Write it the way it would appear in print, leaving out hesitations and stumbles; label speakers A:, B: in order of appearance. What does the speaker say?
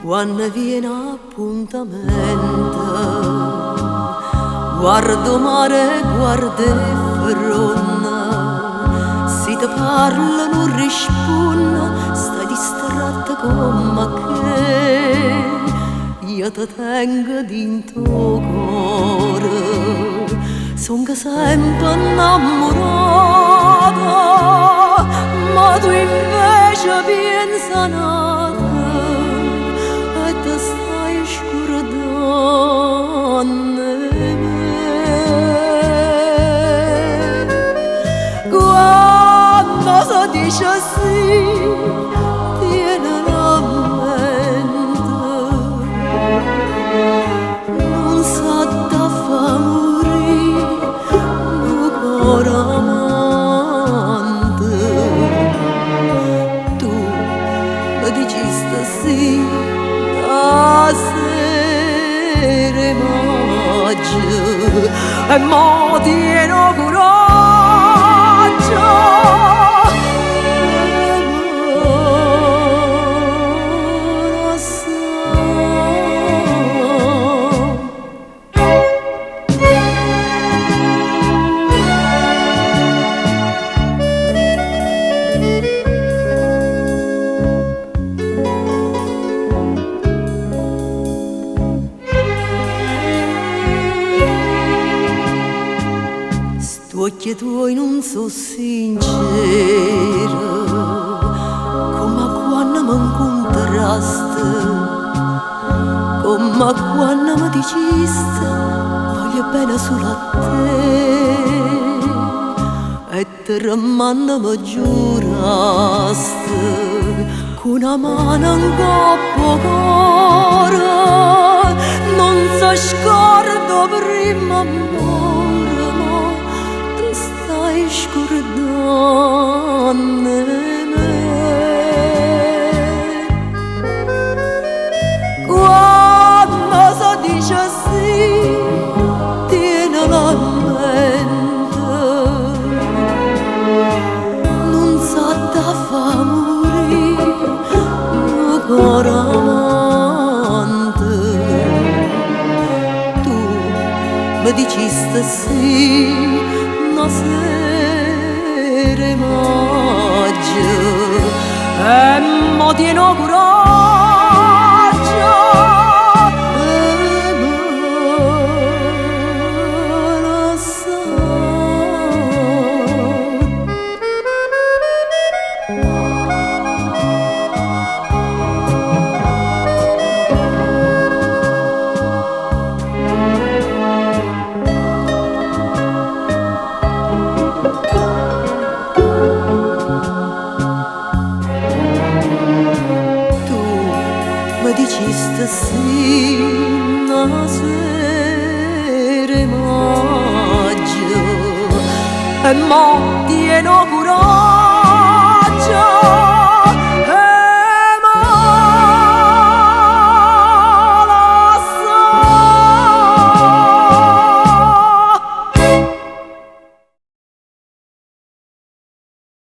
A: Quando viene appuntamento, guardo mare, guarda fronna, si ti parla non risponde, stai distratta come che io ti tengo dentro cuore, son sempre innamorata, ma tu invece pensa nata e ti stai scordando me. Quando si dice sì, tiene la mente, non sa da fa morire un cuore amante. Tu mi dicesti sì da sera maggio e mo tieno coraggio. Occhi tuoi non so sinceri, come quando mi incontrasti, come quando mi dicesti voglio bene solo a te, e te rimando mi giurasti con una mano in coppa cuore, non si scorda prima amore, stai scordando me. Quando si dice sì, tiene la mente, non sa da fa morire un cuore amante. Tu mi dicesti sì una sera maggio e mo tieno coraggio e me la sa. Dicesti sì una sera maggio e mo tieno